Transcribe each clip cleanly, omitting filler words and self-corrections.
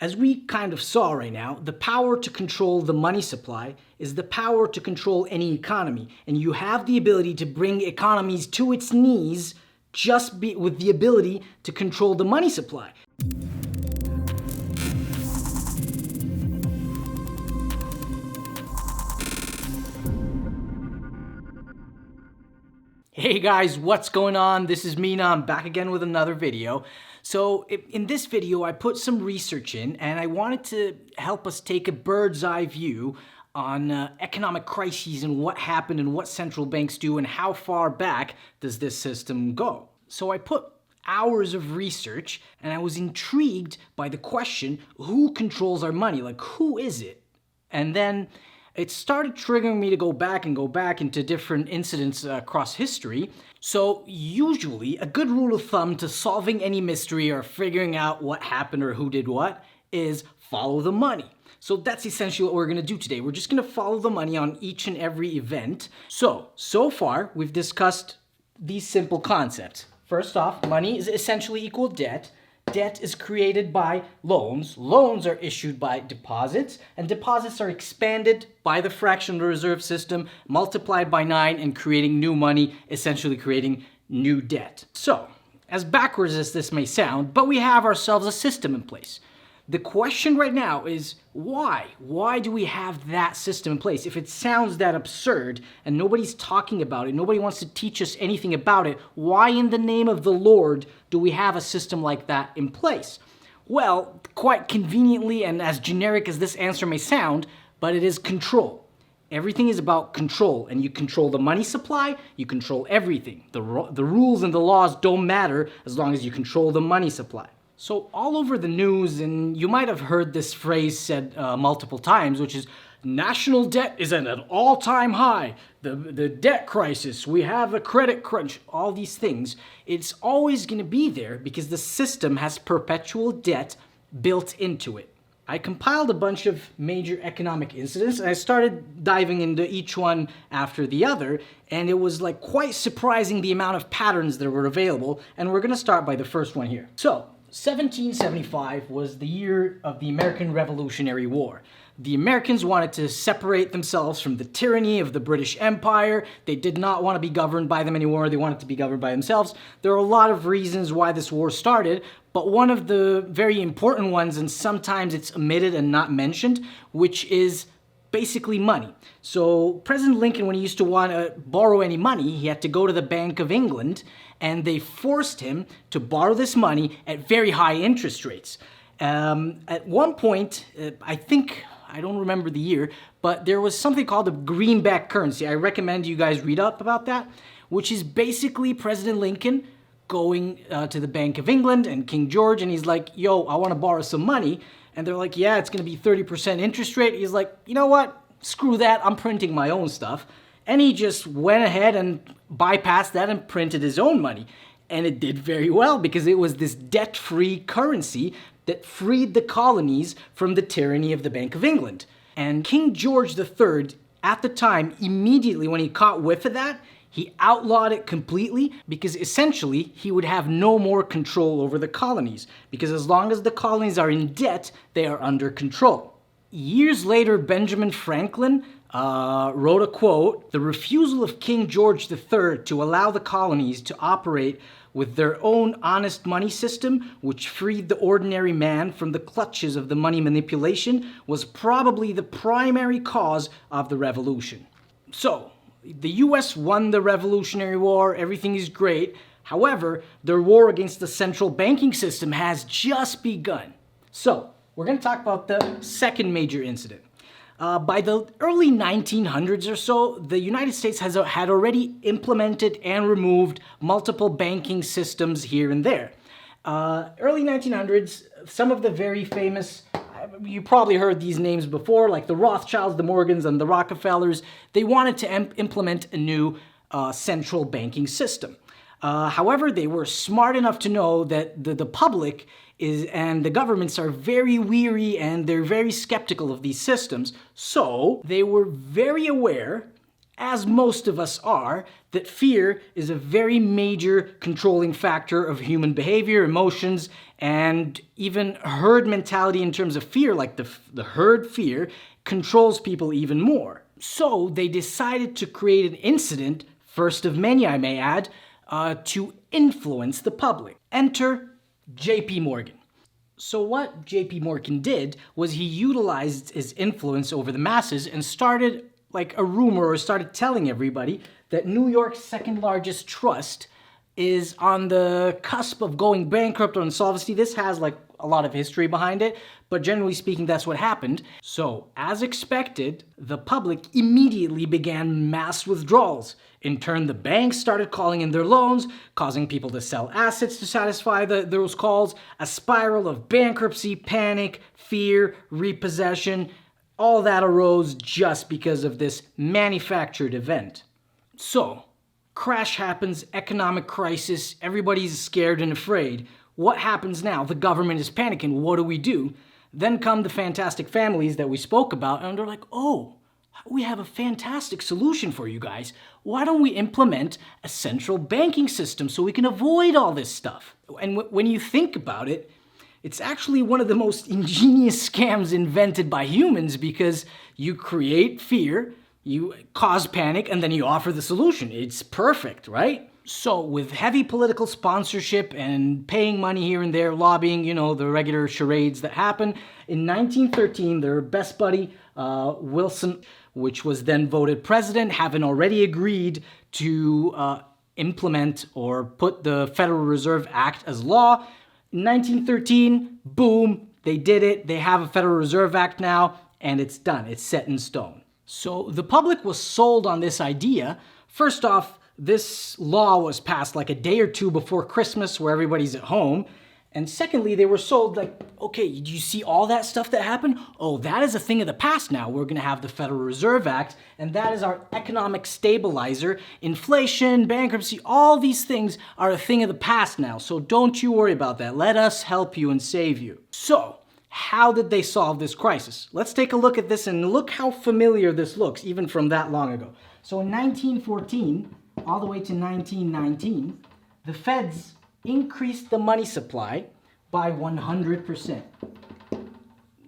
As we kind of saw right now, the power to control the money supply is the power to control any economy. And you have the ability to bring economies to its knees with the ability to control the money supply. Hey guys, what's going on? This is Mina. I'm back again with another video. So in this video, I put some research in and I wanted to help us take a bird's eye view on economic crises and what happened and what central banks do and how far back does this system go. So I put hours of research and I was intrigued by the question, who controls our money? Like, who is it? And then it started triggering me to go back into different incidents across history. So usually a good rule of thumb to solving any mystery or figuring out what happened or who did what is follow the money. So that's essentially what we're going to do today. We're just going to follow the money on each and every event. So far we've discussed these simple concepts. First off, money is essentially equal debt. Debt is created by loans. Loans are issued by deposits, and deposits are expanded by the fractional reserve system, multiplied by 9 and creating new money, essentially creating new debt. So, as backwards as this may sound, but we have ourselves a system in place. The question right now is why? Why do we have that system in place? If it sounds that absurd and nobody's talking about it, nobody wants to teach us anything about it, why in the name of the Lord do we have a system like that in place? Well, quite conveniently, and as generic as this answer may sound, but it is control. Everything is about control, and you control the money supply, you control everything. The rules and the laws don't matter as long as you control the money supply. So all over the news, and you might have heard this phrase said multiple times, which is, national debt is at an all-time high, the debt crisis, we have a credit crunch, all these things. It's always going to be there because the system has perpetual debt built into it. I compiled a bunch of major economic incidents and I started diving into each one after the other, and it was like quite surprising the amount of patterns that were available, and we're going to start by the first one here. So, 1775 was the year of the American Revolutionary War. The Americans wanted to separate themselves from the tyranny of the British Empire. They did not want to be governed by them anymore. They wanted to be governed by themselves. There are a lot of reasons why this war started, but one of the very important ones, and sometimes it's omitted and not mentioned, which is basically money. So President Lincoln, when he used to want to borrow any money, he had to go to the Bank of England, and they forced him to borrow this money at very high interest rates. At one point, I don't remember the year, but there was something called the greenback currency. I recommend you guys read up about that, which is basically President Lincoln going to the Bank of England and King George, and he's like, yo, I want to borrow some money. And they're like, yeah, it's going to be 30% interest rate. He's like, you know what? Screw that. I'm printing my own stuff. And he just went ahead and bypassed that and printed his own money. And it did very well because it was this debt-free currency that freed the colonies from the tyranny of the Bank of England. And King George III, at the time, immediately when he caught whiff of that, he outlawed it completely because essentially he would have no more control over the colonies, because as long as the colonies are in debt, they are under control. Years later, Benjamin Franklin wrote a quote, "The refusal of King George III to allow the colonies to operate with their own honest money system, which freed the ordinary man from the clutches of the money manipulation, was probably the primary cause of the revolution." So, the US won the Revolutionary War, everything is great. However, their war against the central banking system has just begun. So, we're going to talk about the second major incident. By the early 1900s or so, the United States had already implemented and removed multiple banking systems here and there. Early 1900s, some of the very famous, you probably heard these names before, like the Rothschilds, the Morgans, and the Rockefellers. They wanted to implement a new central banking system. However, they were smart enough to know that the public and the governments are very weary and they're very skeptical of these systems. So they were very aware as most of us are, that fear is a very major controlling factor of human behavior, emotions, and even herd mentality in terms of fear, like the herd fear, controls people even more. So they decided to create an incident, first of many I may add, to influence the public. Enter J.P. Morgan. So what J.P. Morgan did was he utilized his influence over the masses and started like a rumor, or started telling everybody that New York's second largest trust is on the cusp of going bankrupt or insolvency. This has like a lot of history behind it, but generally speaking, that's what happened. So, as expected, the public immediately began mass withdrawals. In turn, the banks started calling in their loans, causing people to sell assets to satisfy those calls. A spiral of bankruptcy, panic, fear, repossession, all that arose just because of this manufactured event. So, crash happens, economic crisis, everybody's scared and afraid. What happens now? The government is panicking. What do we do? Then come the fantastic families that we spoke about, and they're like, oh, we have a fantastic solution for you guys. Why don't we implement a central banking system so we can avoid all this stuff? And when you think about it, it's actually one of the most ingenious scams invented by humans, because you create fear, you cause panic, and then you offer the solution. It's perfect, right? So with heavy political sponsorship and paying money here and there, lobbying, the regular charades that happen, in 1913, their best buddy, Wilson, which was then voted president, having already agreed to implement or put the Federal Reserve Act as law. In 1913, boom, they did it. They have a Federal Reserve Act now, and it's done. It's set in stone. So the public was sold on this idea. First off, this law was passed like a day or two before Christmas, where everybody's at home. And secondly, they were sold like, okay, did you see all that stuff that happened? Oh, that is a thing of the past now. We're going to have the Federal Reserve Act, and that is our economic stabilizer. Inflation, bankruptcy, all these things are a thing of the past now. So don't you worry about that. Let us help you and save you. So, how did they solve this crisis? Let's take a look at this and look how familiar this looks, even from that long ago. So in 1914, all the way to 1919, the Feds increased the money supply by 100%.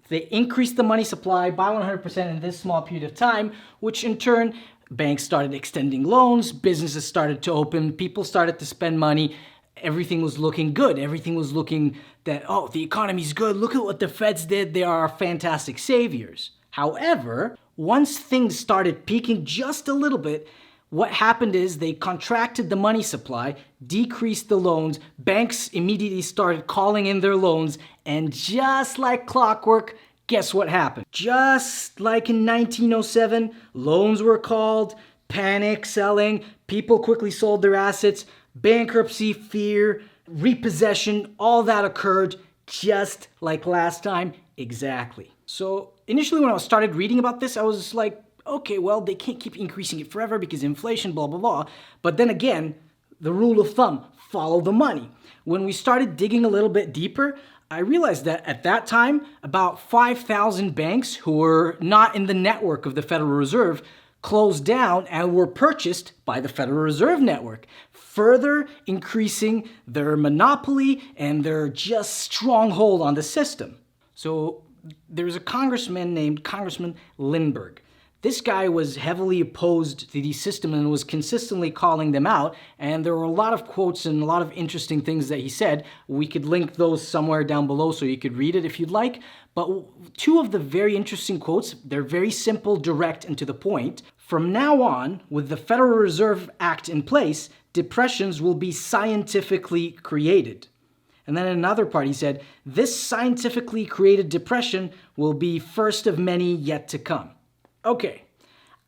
They increased the money supply by 100% in this small period of time, which in turn, banks started extending loans, businesses started to open, people started to spend money. Everything was looking good. Everything was looking that, oh, the economy's good. Look at what the Feds did. They are our fantastic saviors. However, once things started peaking just a little bit, what happened is they contracted the money supply, decreased the loans, banks immediately started calling in their loans, and just like clockwork, guess what happened? Just like in 1907, loans were called, panic selling, people quickly sold their assets, bankruptcy, fear, repossession, all that occurred just like last time, exactly. So initially when I started reading about this, I was like, okay, well, they can't keep increasing it forever because inflation, blah, blah, blah. But then again, the rule of thumb, follow the money. When we started digging a little bit deeper, I realized that at that time, about 5,000 banks who were not in the network of the Federal Reserve closed down and were purchased by the Federal Reserve Network, further increasing their monopoly and their just stronghold on the system. So there's a congressman named Congressman Lindbergh. This guy was heavily opposed to the system and was consistently calling them out, and there were a lot of quotes and a lot of interesting things that he said. We could link those somewhere down below so you could read it if you'd like. But two of the very interesting quotes, they're very simple, direct, and to the point. From now on, with the Federal Reserve Act in place, depressions will be scientifically created. And then in another part he said, this scientifically created depression will be first of many yet to come. Okay,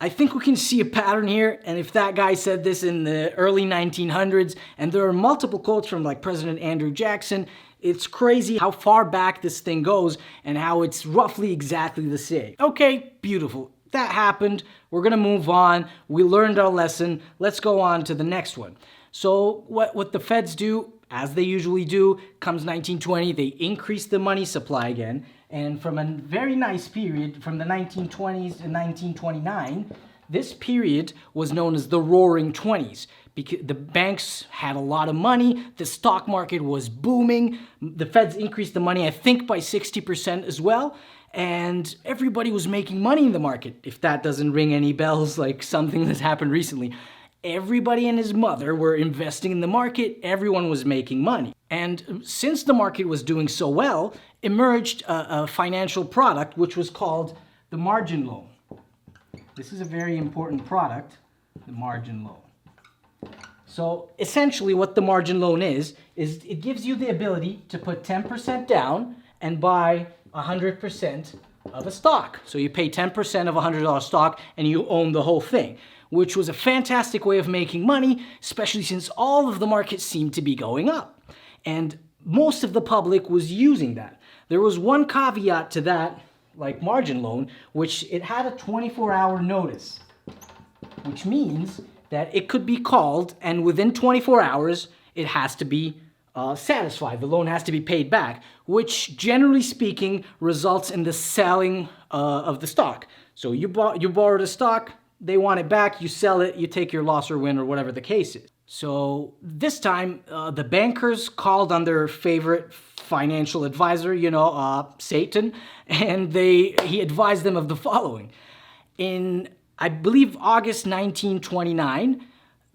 I think we can see a pattern here, and if that guy said this in the early 1900s, and there are multiple quotes from like President Andrew Jackson, it's crazy how far back this thing goes and how it's roughly exactly the same. Okay, beautiful. That happened. We're gonna move on. We learned our lesson. Let's go on to the next one. So what the Feds do, as they usually do, comes 1920, they increase the money supply again. And from a very nice period, from the 1920s to 1929, This period was known as the Roaring Twenties because the banks had a lot of money, the stock market was booming, the Feds increased the money, I think, by 60% as well, and everybody was making money in the market. If that doesn't ring any bells like something that's happened recently. Everybody and his mother were investing in the market, everyone was making money. And since the market was doing so well, emerged a financial product which was called the margin loan. This is a very important product, the margin loan. So essentially what the margin loan is it gives you the ability to put 10% down and buy 100% of a stock. So you pay 10% of a $100 stock and you own the whole thing, which was a fantastic way of making money, especially since all of the markets seemed to be going up. And most of the public was using that. There was one caveat to that, like margin loan, which it had a 24-hour notice, which means that it could be called and within 24 hours it has to be satisfied. The loan has to be paid back, which generally speaking results in the selling of the stock. So you borrowed a stock, they want it back, you sell it, you take your loss or win or whatever the case is. So this time the bankers called on their favorite financial advisor, Satan, and he advised them of the following. In, I believe, August 1929,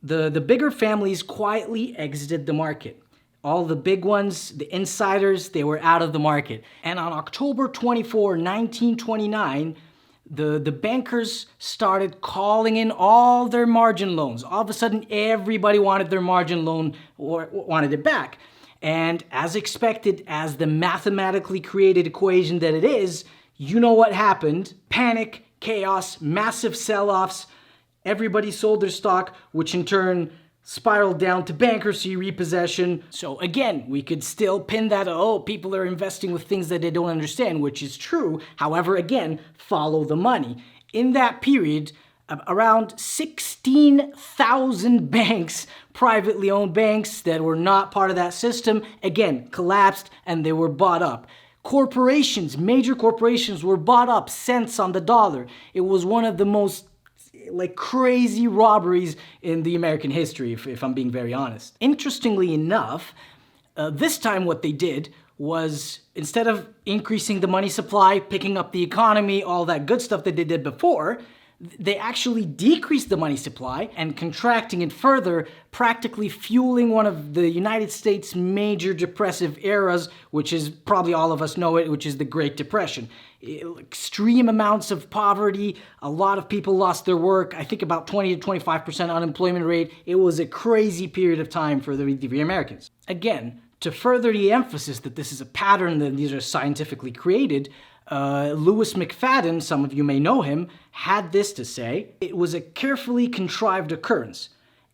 the bigger families quietly exited the market. All the big ones, the insiders, they were out of the market. And on October 24, 1929, the bankers started calling in all their margin loans. All of a sudden, everybody wanted their margin loan or wanted it back. And as expected, as the mathematically created equation that it is, you know what happened. Panic, chaos, massive sell-offs. Everybody sold their stock, which in turn spiraled down to bankruptcy, repossession. So again, we could still pin that, people are investing with things that they don't understand, which is true. However, again, follow the money. In that period, around 16,000 banks, privately owned banks that were not part of that system, again, collapsed and they were bought up. Corporations, major corporations were bought up cents on the dollar. It was one of the most crazy robberies in the American history, if I'm being very honest. Interestingly enough, this time what they did was, instead of increasing the money supply, picking up the economy, all that good stuff that they did before, they actually decreased the money supply and contracting it further, practically fueling one of the United States' major depressive eras, which is, probably all of us know it, which is the Great Depression. Extreme amounts of poverty, a lot of people lost their work, I think about 20 to 25% unemployment rate. It was a crazy period of time for the Americans. Again, to further the emphasis that this is a pattern, that these are scientifically created, Lewis McFadden, some of you may know him, had this to say: it was a carefully contrived occurrence.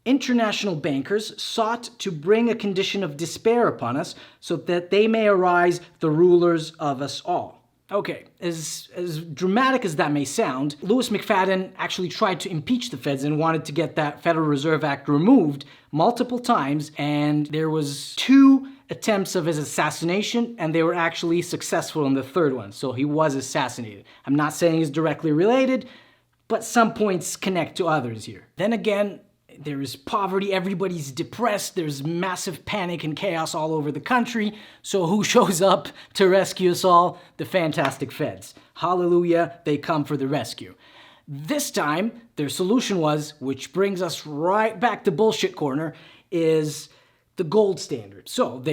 International bankers sought to bring a condition of despair upon us so that they may arise the rulers of us all. Okay, as dramatic as that may sound, Lewis McFadden actually tried to impeach the feds and wanted to get that Federal Reserve Act removed multiple times, and there was 2 attempts of his assassination, and they were actually successful in the 3rd one, so he was assassinated. I'm not saying he's directly related, but some points connect to others here. Then again, there is poverty, everybody's depressed, there's massive panic and chaos all over the country, so who shows up to rescue us all? The fantastic feds. Hallelujah, they come for the rescue. This time, their solution was, which brings us right back to bullshit corner, is the gold standard. So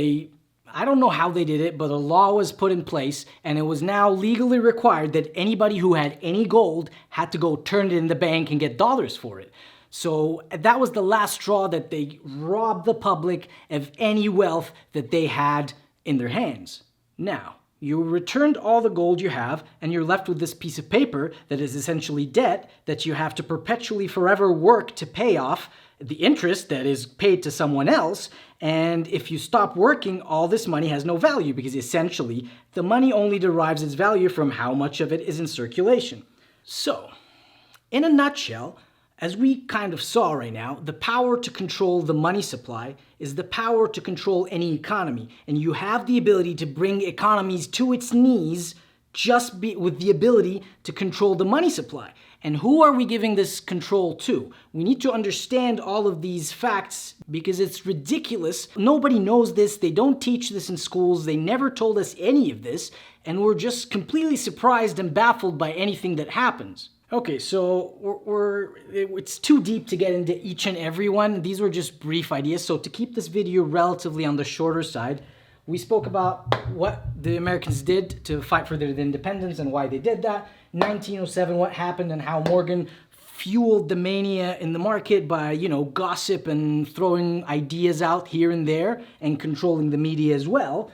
I don't know how they did it, but a law was put in place and it was now legally required that anybody who had any gold had to go turn it in the bank and get dollars for it. So that was the last straw, that they robbed the public of any wealth that they had in their hands. Now, you returned all the gold you have and you're left with this piece of paper that is essentially debt that you have to perpetually forever work to pay off the interest that is paid to someone else. And if you stop working, all this money has no value, because essentially the money only derives its value from how much of it is in circulation. So, in a nutshell, as we kind of saw right now, the power to control the money supply is the power to control any economy. And you have the ability to bring economies to its knees just with the ability to control the money supply. And who are we giving this control to? We need to understand all of these facts because it's ridiculous. Nobody knows this. They don't teach this in schools. They never told us any of this. And we're just completely surprised and baffled by anything that happens. Okay, so it's too deep to get into each and every one. These were just brief ideas. So to keep this video relatively on the shorter side, we spoke about what the Americans did to fight for their independence and why they did that. 1907, what happened and how Morgan fueled the mania in the market by, you know, gossip and throwing ideas out here and there and controlling the media as well.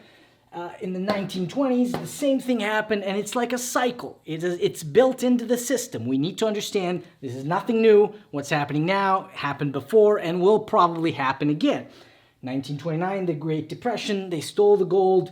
In the 1920s, the same thing happened, and it's like a cycle. It's built into the system. We need to understand this is nothing new. What's happening now happened before and will probably happen again. 1929, the Great Depression, they stole the gold.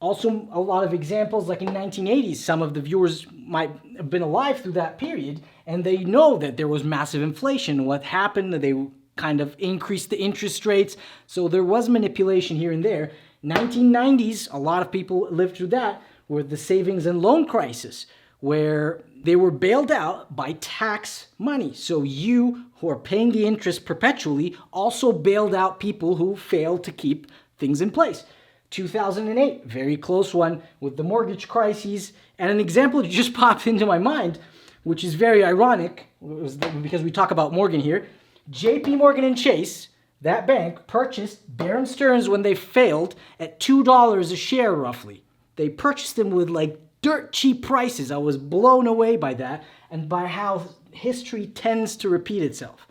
Also, a lot of examples, like in 1980s, some of the viewers might have been alive through that period, and they know that there was massive inflation. What happened? They kind of increased the interest rates, so there was manipulation here and there. 1990s, a lot of people lived through that, were the savings and loan crisis, where they were bailed out by tax money. So you, who are paying the interest perpetually, also bailed out people who failed to keep things in place. 2008, very close one with the mortgage crises. And an example that just popped into my mind, which is very ironic, because we talk about Morgan here. JP Morgan and Chase, that bank, purchased Bear Stearns when they failed at $2 a share roughly. They purchased them with like dirt cheap prices. I was blown away by that and by how history tends to repeat itself.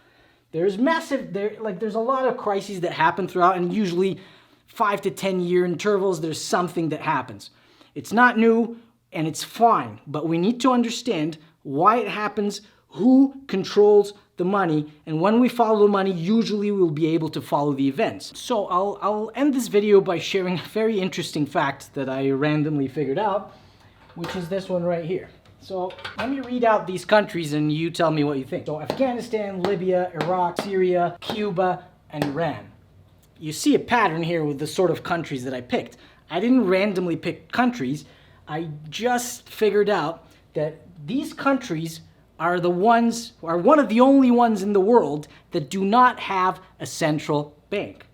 There's a lot of crises that happen throughout, and usually 5 to 10 year intervals, there's something that happens. It's not new and it's fine, but we need to understand why it happens, who controls the money, and when we follow the money, usually we'll be able to follow the events. So I'll end this video by sharing a very interesting fact that I randomly figured out, which is this one right here. So let me read out these countries and you tell me what you think. So Afghanistan, Libya, Iraq, Syria, Cuba, and Iran. You see a pattern here with the sort of countries that I picked. I didn't randomly pick countries. I just figured out that these countries are one of the only ones in the world that do not have a central bank.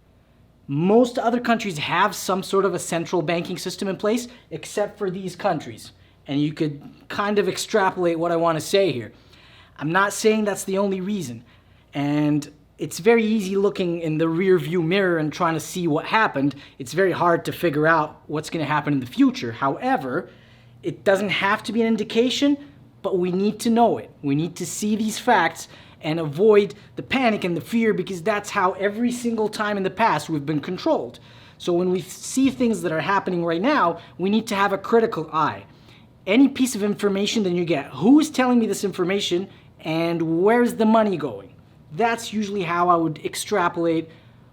Most other countries have some sort of a central banking system in place, except for these countries. And you could kind of extrapolate what I want to say here. I'm not saying that's the only reason. And it's very easy looking in the rear view mirror and trying to see what happened. It's very hard to figure out what's going to happen in the future. However, it doesn't have to be an indication, but we need to know it. We need to see these facts and avoid the panic and the fear, because that's how every single time in the past we've been controlled. So when we see things that are happening right now, we need to have a critical eye. Any piece of information that you get, who is telling me this information and where's the money going? That's usually how I would extrapolate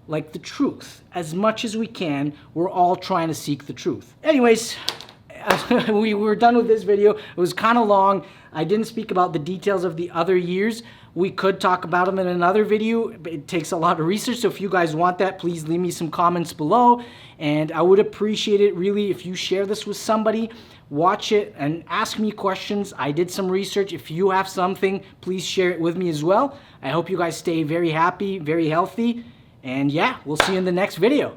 like the truth. As much as we can, we're all trying to seek the truth. Anyways, we were done with this video. It was kind of long. I didn't speak about the details of the other years. We could talk about them in another video. It takes a lot of research, so if you guys want that, please leave me some comments below. And I would appreciate it really if you share this with somebody, watch it, and ask me questions. I did some research. If you have something, please share it with me as well. I hope you guys stay very happy, very healthy, and yeah, we'll see you in the next video.